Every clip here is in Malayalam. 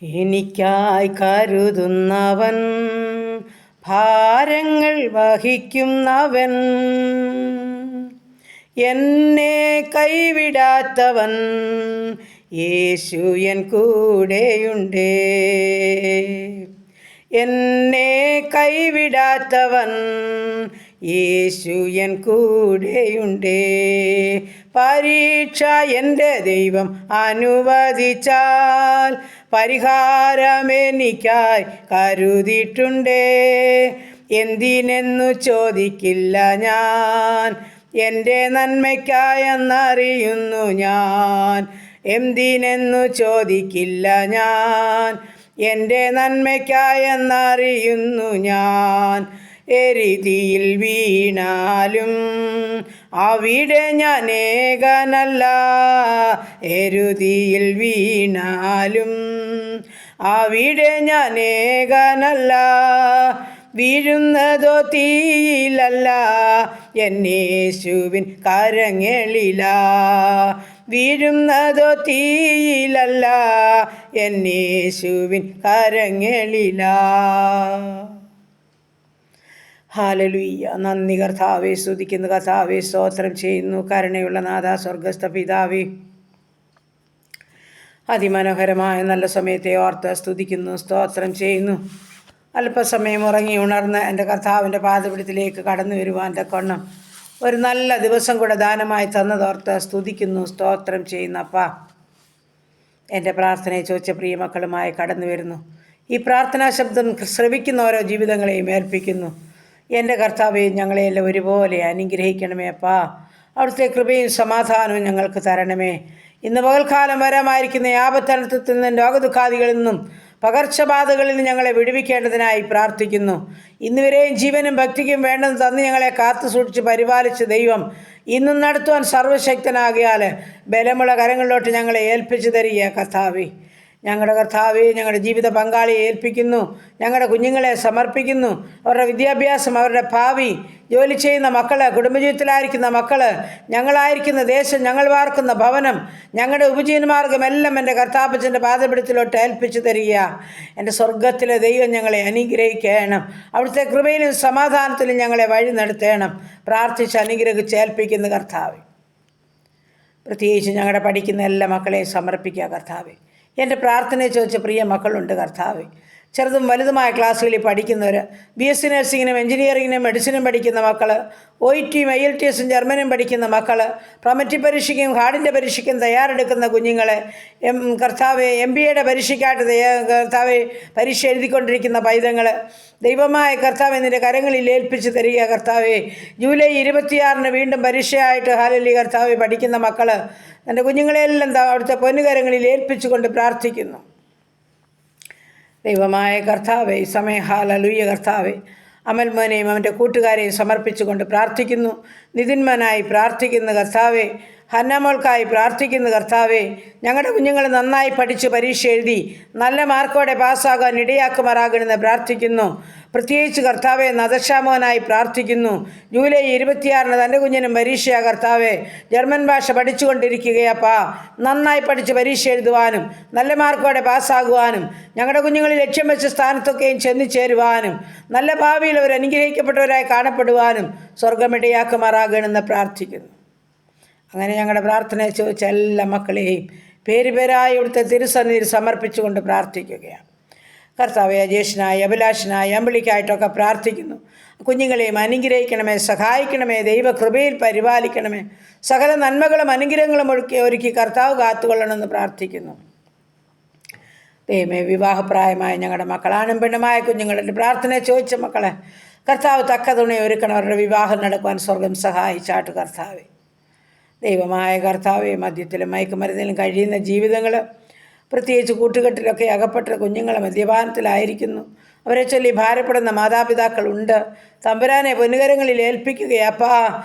എനിക്കായി കരുതുന്നവൻ, ഭാരങ്ങൾ വഹിക്കുന്നവൻ, എന്നെ കൈവിടാത്തവൻ, യേശു എൻ കൂടെയുണ്ടേ. എന്നെ കൈവിടാത്തവൻ, യേശു എൻ കൂടെയുണ്ടേ. പരീക്ഷ എൻ്റെ ദൈവം അനുവദിച്ചാൽ പരിഹാരമെനിക്കായി കരുതിയിട്ടുണ്ടേ. എന്തിനെന്നു ചോദിക്കില്ല ഞാൻ, എൻ്റെ നന്മയ്ക്കായെന്നറിയുന്നു ഞാൻ. എന്തിനെന്നു ചോദിക്കില്ല ഞാൻ, എൻ്റെ നന്മയ്ക്കായെന്നറിയുന്നു ഞാൻ. എരിതിയിൽ വീണാലും അവിടെ ഞാൻ ഏകനല്ല. എരുതിയിൽ വീണാലും അവിടെ ഞാൻ ഏകനല്ല. വീഴുന്നതോ തീയിലല്ല, എന്നേശുവിൻ കരങ്ങളില. വീഴുന്നതോ തീയിലല്ല, എന്നേശുവിൻ കരങ്ങളില. ഹല്ലേലൂയ. നന്ദി കർത്താവേ, സ്തുതിക്കുന്നു കർത്താവേ, സ്തോത്രം ചെയ്യുന്നു. കരുണയുള്ള നാഥ, സ്വർഗസ്ഥ പിതാവേ, അതിമനോഹരമായ നല്ല സമയത്തെ ഓർത്ത് സ്തുതിക്കുന്നു, സ്തോത്രം ചെയ്യുന്നു. അല്പസമയം ഉറങ്ങി ഉണർന്ന് എൻ്റെ കർത്താവിൻ്റെ പാദപീഠത്തിലേക്ക് കടന്നു വരുവാൻ തക്കവണ്ണം ഒരു നല്ല ദിവസം കൂടെ ദാനമായി തന്നതോർത്ത് സ്തുതിക്കുന്നു, സ്തോത്രം ചെയ്യുന്നപ്പാ. എൻ്റെ പ്രാർത്ഥനയെ ചോദിച്ച പ്രിയമക്കളുമായി കടന്നു വരുന്നു. ഈ പ്രാർത്ഥനാ ശബ്ദം ശ്രവിക്കുന്ന ഓരോ ജീവിതങ്ങളെയും ഏൽപ്പിക്കുന്നു. എൻ്റെ കർത്താവെ, ഞങ്ങളെയെല്ലാം ഒരുപോലെ അനുഗ്രഹിക്കണമേ അപ്പാ. അവിടുത്തെ കൃപയും സമാധാനവും ഞങ്ങൾക്ക് തരണമേ. ഇന്ന് പകൽക്കാലം വരാമായിരിക്കുന്ന ആപത്തനത്തിൽ നിന്നും രോഗദുഃഖാദികളിൽ നിന്നും പകർച്ചബാധകളിൽ നിന്ന് ഞങ്ങളെ വിടുവിക്കേണ്ടതിനായി പ്രാർത്ഥിക്കുന്നു. ഇന്നുവരെയും ജീവനും ഭക്തിക്കും വേണ്ടെന്ന് തന്ന് ഞങ്ങളെ കാത്തു സൂക്ഷിച്ച് പരിപാലിച്ച ദൈവം ഇന്നും നടത്തുവാൻ സർവശക്തനാകിയാൽ ബലമുള്ള കരങ്ങളിലോട്ട് ഞങ്ങളെ ഏൽപ്പിച്ചു തരിക കർത്താവേ. ഞങ്ങളുടെ കർത്താവെ, ഞങ്ങളുടെ ജീവിത പങ്കാളിയെ ഏൽപ്പിക്കുന്നു. ഞങ്ങളുടെ കുഞ്ഞുങ്ങളെ സമർപ്പിക്കുന്നു. അവരുടെ വിദ്യാഭ്യാസം, അവരുടെ ഭാവി, ജോലി ചെയ്യുന്ന മക്കൾ, കുടുംബജീവിതത്തിലായിരിക്കുന്ന മക്കൾ, ഞങ്ങളായിരിക്കുന്ന ദേശം, ഞങ്ങൾ വാർക്കുന്ന ഭവനം, ഞങ്ങളുടെ ഉപജീവനമാർഗം എല്ലാം എൻ്റെ കർത്താപ്പച്ചൻ്റെ പാദപീഠത്തിലോട്ട് ഏൽപ്പിച്ചു തരിക. എൻ്റെ സ്വർഗത്തിലെ ദൈവം ഞങ്ങളെ അനുഗ്രഹിക്കണം. അവിടുത്തെ കൃപയിലും സമാധാനത്തിലും ഞങ്ങളെ വഴി നടത്തണം. പ്രാർത്ഥിച്ച് അനുഗ്രഹിച്ച് ഏൽപ്പിക്കുന്ന കർത്താവെ. പ്രത്യേകിച്ച് ഞങ്ങളുടെ പഠിക്കുന്ന എല്ലാ മക്കളെയും സമർപ്പിക്കുക കർത്താവെ. എൻ്റെ പ്രാർത്ഥനയെ ചോദിച്ച പ്രിയ മക്കളുണ്ട് കർത്താവെ. ചെറുതും വലുതുമായ ക്ലാസ്സുകളിൽ പഠിക്കുന്നവർ, BSc നഴ്സിങ്ങിനും എഞ്ചിനീയറിങ്ങിനും മെഡിസിനും പഠിക്കുന്ന മക്കൾ, OET IELTS ജർമ്മനും പഠിക്കുന്ന മക്കൾ, പ്രൊമറ്റി പരീക്ഷയ്ക്കും ഹാർഡിൻ്റെ പരീക്ഷയ്ക്കും തയ്യാറെടുക്കുന്ന കുഞ്ഞുങ്ങളെ, കർത്താവെ, MBAയുടെ പരീക്ഷയ്ക്കായിട്ട് കർത്താവെ പരീക്ഷ എഴുതിക്കൊണ്ടിരിക്കുന്ന പൈതങ്ങൾ, ദൈവമായ കർത്താവെ നിൻ്റെ കരങ്ങളിൽ ഏൽപ്പിച്ച് തരിക കർത്താവെ. ജൂലൈ 26 വീണ്ടും പരീക്ഷയായിട്ട് ഹല്ലേലൂയ കർത്താവെ പഠിക്കുന്ന മക്കൾ, എൻ്റെ കുഞ്ഞുങ്ങളെല്ലാം അവിടുത്തെ പൊന്നുകരങ്ങളിൽ ഏൽപ്പിച്ചുകൊണ്ട് പ്രാർത്ഥിക്കുന്നു. ദൈവമായ കർത്താവെ, ഈ സമയം ഹല്ലേലൂയ കർത്താവെ, അമൽ മോനെയും അവൻ്റെ കൂട്ടുകാരെയും സമർപ്പിച്ചുകൊണ്ട് പ്രാർത്ഥിക്കുന്നു. നിതിന്മനായി പ്രാർത്ഥിക്കുന്ന കർത്താവെ, ഹന്നമോൾക്കായി പ്രാർത്ഥിക്കുന്ന കർത്താവെ, ഞങ്ങളുടെ കുഞ്ഞുങ്ങൾ നന്നായി പഠിച്ച് പരീക്ഷ എഴുതി നല്ല മാർക്കോടെ പാസ്സാകാൻ ഇടയാക്കുമാറാകണമെന്ന് പ്രാർത്ഥിക്കുന്നു. പ്രത്യേകിച്ച് കർത്താവെ, നദശാമോനായി പ്രാർത്ഥിക്കുന്നു. ജൂലൈ 26 തൻ്റെ കുഞ്ഞിനും പരീക്ഷയാ കർത്താവെ. ജർമ്മൻ ഭാഷ പഠിച്ചുകൊണ്ടിരിക്കുകയപ്പാ. നന്നായി പഠിച്ച് പരീക്ഷ എഴുതുവാനും നല്ല മാർക്കോടെ പാസ്സാകുവാനും ഞങ്ങളുടെ കുഞ്ഞുങ്ങളിൽ ലക്ഷ്യം വെച്ച സ്ഥാനത്തൊക്കെയും ചെന്നു ചേരുവാനും നല്ല ഭാവിയിൽ അവർ അനുഗ്രഹിക്കപ്പെട്ടവരായി കാണപ്പെടുവാനും സ്വർഗമിടയാക്കുമാറാകണമെന്ന് പ്രാർത്ഥിക്കുന്നു. അങ്ങനെ ഞങ്ങളുടെ പ്രാർത്ഥനയെ ചോദിച്ച എല്ലാ മക്കളെയും പേര് പേരായി ഇവിടുത്തെ തിരുസന്നിധിയിൽ സമർപ്പിച്ചുകൊണ്ട് പ്രാർത്ഥിക്കുകയാണ്. കർത്താവെ, അജേഷനായി, അഭിലാഷനായി, അമ്പിളിക്കായിട്ടൊക്കെ പ്രാർത്ഥിക്കുന്നു. കുഞ്ഞുങ്ങളെയും അനുഗ്രഹിക്കണമേ, സഹായിക്കണമേ, ദൈവകൃപയിൽ പരിപാലിക്കണമേ. സകല നന്മകളും അനുഗ്രഹങ്ങളും ഒരുക്കി കർത്താവ് കാത്തുകൊള്ളണമെന്ന് പ്രാർത്ഥിക്കുന്നു. ദൈവമേ, വിവാഹപ്രായമായ ഞങ്ങളുടെ മക്കളാണും പെണ്ണുമായ കുഞ്ഞുങ്ങളുടെ പ്രാർത്ഥനയെ ചോദിച്ച മക്കളെ കർത്താവ് തക്ക തുണി ഒരുക്കണം. അവരുടെ വിവാഹം നടക്കുവാൻ സ്വർഗം സഹായിച്ചാട്ട് കർത്താവെ. ദൈവമായ കർത്താവെ, മദ്യത്തിലും മയക്കുമരുന്നിലും കഴിയുന്ന ജീവിതങ്ങൾ, പ്രത്യേകിച്ച് കൂട്ടുകെട്ടിലൊക്കെ അകപ്പെട്ട കുഞ്ഞുങ്ങൾ മദ്യപാനത്തിലായിരിക്കുന്നു. അവരെ ചൊല്ലി ഭാരപ്പെടുന്ന മാതാപിതാക്കളുണ്ട്. തമ്പുരാനെ പൊന്നുകരങ്ങളിൽ ഏൽപ്പിക്കുകയപ്പാ.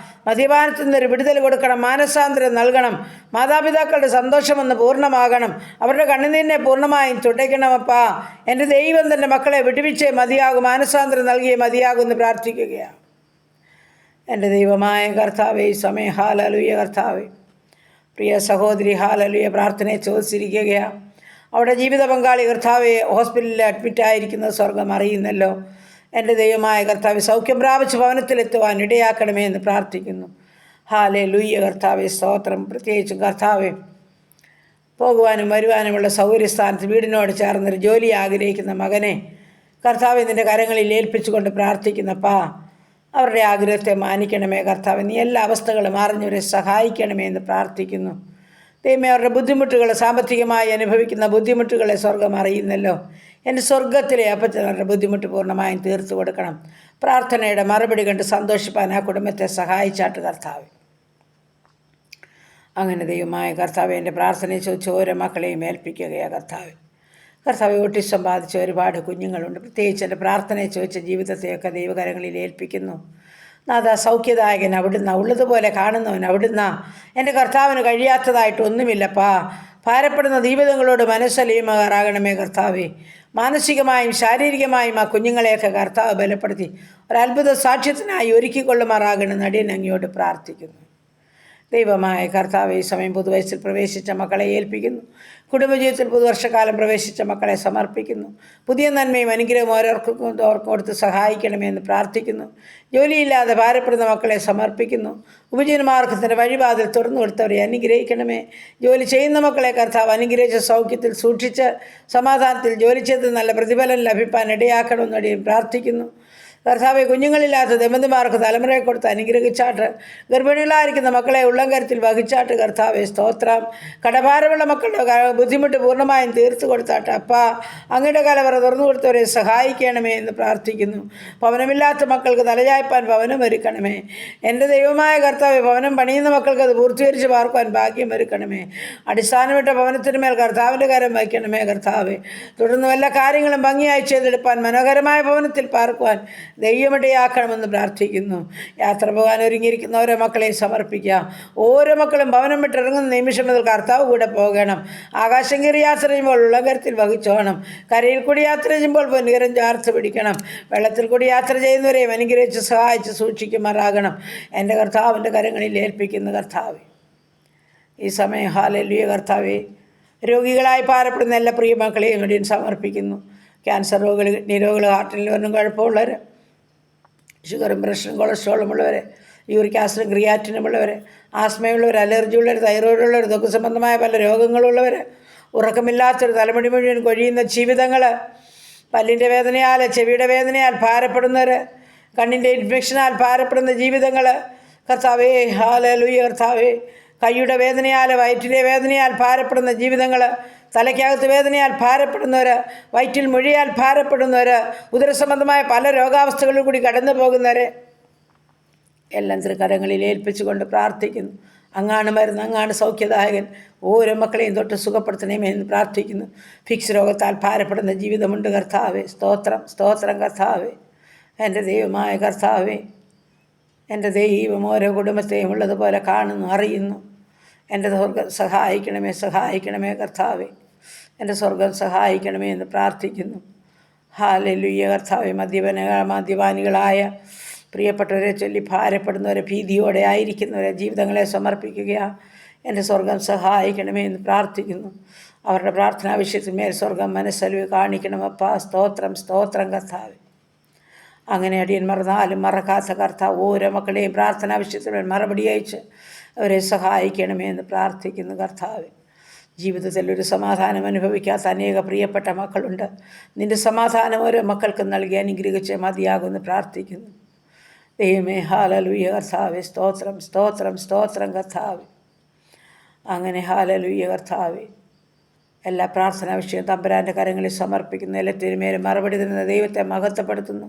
മദ്യപാനത്തിൽ നിന്നൊരു വിടുതൽ കൊടുക്കണം, മാനസാന്തരം നൽകണം. മാതാപിതാക്കളുടെ സന്തോഷമൊന്ന് പൂർണ്ണമാകണം. അവരുടെ കണ്ണുനീരിനെ പൂർണ്ണമായും തുടയ്ക്കണമപ്പാ. എൻ്റെ ദൈവം തൻ്റെ മക്കളെ വിടുവിച്ചേ മതിയാകും, മാനസാന്തരം നൽകിയേ മതിയാകുമെന്ന് പ്രാർത്ഥിക്കുകയാണ്. എൻ്റെ ദൈവമായ കർത്താവേ, ഈ സമയം ഹല്ലേലൂയ കർത്താവേ, പ്രിയ സഹോദരി ഹല്ലേലൂയ പ്രാർത്ഥനയെ ചോദിച്ചിരിക്കുകയാണ്. അവിടെ ജീവിത പങ്കാളി കർത്താവെ ഹോസ്പിറ്റലിൽ അഡ്മിറ്റായിരിക്കുന്നത് സ്വർഗം അറിയുന്നല്ലോ. എൻ്റെ ദൈവമായ കർത്താവെ സൗഖ്യം പ്രാപിച്ച് ഭവനത്തിലെത്തുവാൻ ഇടയാക്കണമേ എന്ന് പ്രാർത്ഥിക്കുന്നു. ഹല്ലേലൂയ കർത്താവെ സ്തോത്രം. പ്രത്യേകിച്ചും കർത്താവെ പോകുവാനും വരുവാനുമുള്ള സൗകര്യസ്ഥാനത്ത് വീടിനോട് ചേർന്നൊരു ജോലി ആഗ്രഹിക്കുന്ന മകനെ കർത്താവെ നിൻ്റെ കരങ്ങളിൽ ഏൽപ്പിച്ചുകൊണ്ട് പ്രാർത്ഥിക്കുന്നപ്പാ, അവരുടെ ആഗ്രഹത്തെ മാനിക്കണമേ കർത്താവെ. നീ എല്ലാ അവസ്ഥകളും അറിഞ്ഞവരെ സഹായിക്കണമേ എന്ന് പ്രാർത്ഥിക്കുന്നു. ദൈവമേ, അവരുടെ ബുദ്ധിമുട്ടുകൾ, സാമ്പത്തികമായി അനുഭവിക്കുന്ന ബുദ്ധിമുട്ടുകളെ സ്വർഗം അറിയുന്നല്ലോ. എൻ്റെ സ്വർഗത്തിലെ അപ്പച്ചൻ അവരുടെ ബുദ്ധിമുട്ട് പൂർണ്ണമായും തീർത്തു കൊടുക്കണം. പ്രാർത്ഥനയുടെ മറുപടി കണ്ട് സന്തോഷിപ്പാൻ ആ കുടുംബത്തെ സഹായിച്ചാട്ട് കർത്താവെ. അങ്ങനെ ദൈവമായ കർത്താവെ എൻ്റെ പ്രാർത്ഥനയെ ചോദിച്ച് ഓരോ മക്കളെയും ഏൽപ്പിക്കുകയാണ് കർത്താവെ. കർത്താവെ ഓട്ടിസം ബാധിച്ച ഒരുപാട് കുഞ്ഞുങ്ങളുണ്ട്. പ്രത്യേകിച്ച് എൻ്റെ പ്രാർത്ഥനയെ ചോദിച്ച ജീവിതത്തെയൊക്കെ ദൈവകരങ്ങളിൽ ഏൽപ്പിക്കുന്നു. നാഥാ, സൗഖ്യദായകൻ അവിടുന്ന്, ഉള്ളതുപോലെ കാണുന്നവൻ അവിടുന്ന്. എൻ്റെ കർത്താവിന് കഴിയാത്തതായിട്ടൊന്നുമില്ലപ്പാ. ഭാരപ്പെടുന്ന ജീവിതങ്ങളോട് മനസ്സലിയുമാറാകണമേ കർത്താവെ. മാനസികമായും ശാരീരികമായും ആ കുഞ്ഞുങ്ങളെയൊക്കെ കർത്താവ് ബലപ്പെടുത്തി ഒരത്ഭുത സാക്ഷ്യത്തിനായി ഒരുക്കിക്കൊള്ളുമാറാകണം അടിയൻ അങ്ങയോട് പ്രാർത്ഥിക്കുന്നു. ദൈവമായ കർത്താവ് ഈ സമയം പുതുവയസ്സിൽ പ്രവേശിച്ച മക്കളെ ഏൽപ്പിക്കുന്നു. കുടുംബജീവിതത്തിൽ പുതുവർഷക്കാലം പ്രവേശിച്ച മക്കളെ സമർപ്പിക്കുന്നു. പുതിയ നന്മയും അനുഗ്രഹവും ഓരോർക്കും കൊടുത്ത് സഹായിക്കണമേ എന്ന് പ്രാർത്ഥിക്കുന്നു. ജോലിയില്ലാതെ ഭാരപ്പെടുന്ന മക്കളെ സമർപ്പിക്കുന്നു. ഉപജീവനമാർഗത്തിൻ്റെ വഴിവാതിൽ തുറന്നു കൊടുത്തവരെ അനുഗ്രഹിക്കണമേ. ജോലി ചെയ്യുന്ന മക്കളെ കർത്താവ് അനുഗ്രഹിച്ച സൗഖ്യത്തിൽ സൂക്ഷിച്ച് സമാധാനത്തിൽ ജോലി ചെയ്ത് നല്ല പ്രതിഫലം ലഭിക്കാൻ ഇടയാക്കണമെന്ന് പ്രാർത്ഥിക്കുന്നു. കർത്താവെ, കുഞ്ഞുങ്ങളില്ലാത്ത ദമ്പതിമാർക്ക് തലമുറയെ കൊടുത്ത് അനുഗ്രഹിച്ചാട്ട്, ഗർഭിണികളായിരിക്കുന്ന മക്കളെ ഉള്ളംകരത്തിൽ വഹിച്ചാട്ട് കർത്താവെ സ്തോത്രം. കടഭാരമുള്ള മക്കളുടെ ബുദ്ധിമുട്ട് പൂർണ്ണമായും തീർത്തു കൊടുത്താട്ട് അപ്പാ, അങ്ങയുടെ കലവറ തുറന്നു കൊടുത്തവരെ സഹായിക്കണമേ എന്ന് പ്രാർത്ഥിക്കുന്നു. ഭവനമില്ലാത്ത മക്കൾക്ക് തലചായ്പാൻ ഭവനം ഒരുക്കണമേ. എൻ്റെ ദൈവമായ കർത്താവെ, ഭവനം പണിയുന്ന മക്കൾക്ക് അത് പൂർത്തീകരിച്ച് പാർക്കുവാൻ ഭാഗ്യം ഒരുക്കണമേ. അടിസ്ഥാനമിട്ട ഭവനത്തിന് മേൽ കർത്താവിൻ്റെ കരം വയ്ക്കണമേ കർത്താവെ. തുടർന്ന് വല്ല കാര്യങ്ങളും ഭംഗിയായി ചെയ്തെടുപ്പാൻ മനോഹരമായ ഭവനത്തിൽ പാർക്കുവാൻ ദൈവമിടയാക്കണമെന്ന് പ്രാർത്ഥിക്കുന്നു. യാത്ര പോകാൻ ഒരുങ്ങിയിരിക്കുന്ന ഓരോ മക്കളെയും സമർപ്പിക്കാം. ഓരോ മക്കളും ഭവനം വിട്ടിറങ്ങുന്ന നിമിഷം മുതൽ കർത്താവ് കൂടെ പോകണം. ആകാശം കയറി യാത്ര ചെയ്യുമ്പോൾ ഉള്ളകരത്തിൽ വഹിച്ചോണം. കരയിൽ കൂടി യാത്ര ചെയ്യുമ്പോൾ പൊന്നുകരം ചാർത്ത് പിടിക്കണം. വെള്ളത്തിൽ കൂടി യാത്ര ചെയ്യുന്നവരെയും അനുഗ്രഹിച്ച് സഹായിച്ച് സൂക്ഷിക്കുമാറാകണം. എൻ്റെ കർത്താവിൻ്റെ കരങ്ങളിൽ ഏൽപ്പിക്കുന്ന കർത്താവേ, ഈ സമയം ഹല്ലേലൂയ കർത്താവേ, രോഗികളായി ഭാരപ്പെടുന്ന എല്ലാ പ്രിയ മക്കളെയും കൂടി സമർപ്പിക്കുന്നു. ക്യാൻസർ രോഗികൾ, കിഡ്നി രോഗികൾ, ഹാർട്ടിൽ വരുന്ന കുഴപ്പമുള്ളവർ, ഷുഗറും പ്രഷറും കൊളസ്ട്രോളും ഉള്ളവർ, യൂറിക് ആസിഡും ക്രിയാറ്റിനും ഉള്ളവർ, ആസ്മയുള്ളവർ, അലർജി ഉള്ളവർ, തൈറോയ്ഡ് ഉള്ളവർ, ത്വക്ക് സംബന്ധമായ പല രോഗങ്ങളുള്ളവർ, ഉറക്കമില്ലാത്തൊരു തലമുടി മുഴുവൻ കൊഴിയുന്ന ജീവിതങ്ങൾ, പല്ലിൻ്റെ വേദനയാൽ, ചെവിയുടെ വേദനയാൽ ഭാരപ്പെടുന്നവർ, കണ്ണിൻ്റെ ഇൻഫെക്ഷനാൽ ഭാരപ്പെടുന്ന ജീവിതങ്ങൾ കർത്താവേ, ഹല്ലേലൂയ കർത്താവേ, കൈയുടെ വേദനയാൽ, വയറ്റിലെ വേദനയാൽ ഭാരപ്പെടുന്ന ജീവിതങ്ങൾ, തലയ്ക്കകത്ത് വേദനയാൽ ഭാരപ്പെടുന്നവർ, വയറ്റിൽ മുഴിയാൽ ഭാരപ്പെടുന്നവർ, ഉദരസംബന്ധമായ പല രോഗാവസ്ഥകളിൽ കൂടി കടന്നു പോകുന്നവർ എല്ലാം തൃക്കരങ്ങളിൽ ഏൽപ്പിച്ചുകൊണ്ട് പ്രാർത്ഥിക്കുന്നു. അങ്ങാണ് മരുന്ന്, അങ്ങാണ് സൗഖ്യദായകൻ. ഓരോ മക്കളെയും തൊട്ട് സുഖപ്പെടുത്തണമേ എന്ന് പ്രാർത്ഥിക്കുന്നു. ഫിക്സ് രോഗത്താൽ ഭാരപ്പെടുന്ന ജീവിതമുണ്ട് കർത്താവേ. സ്തോത്രം, സ്തോത്രം കർത്താവേ. എൻ്റെ ദൈവമായ കർത്താവേ, എൻ്റെ ദൈവം ഓരോ കുടുംബത്തെയും ഉള്ളതുപോലെ കാണുന്നു, അറിയുന്നു. എൻ്റെ സ്വർഗം സഹായിക്കണമേ, സഹായിക്കണമേ കർത്താവേ. എൻ്റെ സ്വർഗം സഹായിക്കണമേ എന്ന് പ്രാർത്ഥിക്കുന്നു. ഹല്ലേലൂയ കർത്താവേ. മദ്യപാനികളായ പ്രിയപ്പെട്ടവരെ ചൊല്ലി ഭാരപ്പെടുന്നവരെ, ഭീതിയോടെ ആയിരിക്കുന്നവരെ ജീവിതങ്ങളെ സമർപ്പിക്കുകയാണ്. എൻ്റെ സ്വർഗം സഹായിക്കണമേ എന്ന് പ്രാർത്ഥിക്കുന്നു. അവരുടെ പ്രാർത്ഥനാ വിഷയത്തിന്മേൽ സ്വർഗം മനസ്സലിവ് കാണിക്കണമപ്പാ. സ്തോത്രം, സ്തോത്രം കർത്താവേ. അങ്ങനെ അടിയൻ മറന്നാലും മറക്കാത്ത കർത്താവ് ഓരോ മക്കളെയും പ്രാർത്ഥനാ വിഷയത്തിന്മേൽ മറുപടി അയച്ച് അവരെ സഹായിക്കണമേ എന്ന് പ്രാർത്ഥിക്കുന്നു കർത്താവേ. ജീവിതത്തിൽ ഒരു സമാധാനം അനുഭവിക്കാത്ത അനേക പ്രിയപ്പെട്ട മക്കളുണ്ട്. നിൻ്റെ സമാധാനം ഓരോ മക്കൾക്കും നൽകി അനുഗ്രഹിച്ച് മതിയാകുമെന്ന് പ്രാർത്ഥിക്കുന്നു. ദൈവമേ, ഹല്ലേലൂയ കർത്താവേ. സ്തോത്രം, സ്തോത്രം, സ്തോത്രം കർത്താവേ. അങ്ങനെ ഹല്ലേലൂയ കർത്താവേ. എല്ലാ പ്രാർത്ഥനാ വിഷയം തമ്പുരാൻ്റെ കരങ്ങളിൽ സമർപ്പിക്കുന്ന എല്ലാത്തിനും മേലും മറുപടി തരുന്ന ദൈവത്തെ മഹത്വപ്പെടുത്തുന്നു.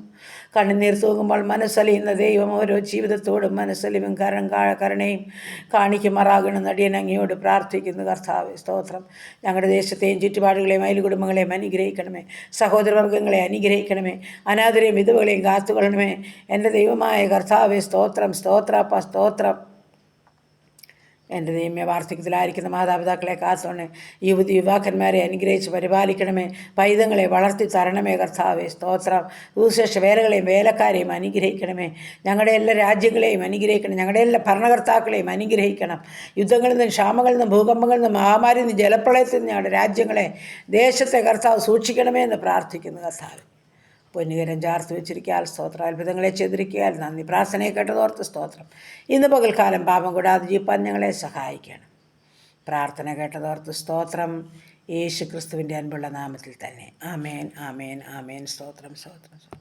കണ്ണുനീർ തൂകുമ്പോൾ മനസ്സലിയുന്ന ദൈവം ഓരോ ജീവിതത്തോടും മനസ്സലിവും കരുണയും കാണിക്കുമാറാകണം അടിയൻ അങ്ങയോട് പ്രാർത്ഥിക്കുന്നു കർത്താവേ. സ്തോത്രം. ഞങ്ങളുടെ ദേശത്തെയും ചുറ്റുപാടുകളെയും അയൽ കുടുംബങ്ങളെയും അനുഗ്രഹിക്കണമേ. സഹോദരവർഗ്ഗങ്ങളെ അനുഗ്രഹിക്കണമേ. അനാഥരെയും വിധവകളെയും കാത്തുകൊള്ളണമേ. എൻ്റെ ദൈവമായ കർത്താവേ, സ്തോത്രം, സ്തോത്രപ്പ, സ്തോത്രം. എൻ്റെ ദൈവമേ, വാർദ്ധക്യത്തിലായിരിക്കുന്ന മാതാപിതാക്കളെ കാത്തോണേ, യുവാക്കന്മാരെ അനുഗ്രഹിച്ച് പരിപാലിക്കണമേ. പൈതങ്ങളെ വളർത്തി തരണമേ കർത്താവേ. സ്തോത്രം. സുവിശേഷ വേലകളെയും വേലക്കാരെയും അനുഗ്രഹിക്കണമേ. ഞങ്ങളുടെ എല്ലാ രാജ്യങ്ങളെയും അനുഗ്രഹിക്കണം. ഞങ്ങളുടെ എല്ലാ ഭരണകർത്താക്കളെയും അനുഗ്രഹിക്കണം. യുദ്ധങ്ങളിൽ നിന്നും ക്ഷാമങ്ങളിൽ നിന്നും ഭൂകമ്പങ്ങളിൽ നിന്നും മഹാമാരിയിൽ നിന്നും ജലപ്രളയത്തിൽ നിന്ന് ഞങ്ങളുടെ രാജ്യങ്ങളെ, ദേശത്തെ കർത്താവ് സൂക്ഷിക്കണമേ എന്ന് പ്രാർത്ഥിക്കുന്നു കർത്താവ്. പൊന്നുകരം ചാർത്ത് വെച്ചിരിക്കാൻ സ്തോത്രം. അത്ഭുതങ്ങളെ ചെയ്തിരിക്കാൻ നന്ദി. പ്രാർത്ഥനയെ കേട്ടതോർത്ത് സ്തോത്രം. ഇന്ന് പകൽക്കാലം പാപം കൂടാതെ ജീവിപ്പാൻ ഞങ്ങളെ സഹായിക്കണം. പ്രാർത്ഥന കേട്ടതോർത്ത് സ്തോത്രം. യേശു ക്രിസ്തുവിൻ്റെ അൻപുള്ള നാമത്തിൽ തന്നെ. ആമേൻ, ആമേൻ, ആമേൻ. സ്തോത്രം, സ്തോത്രം.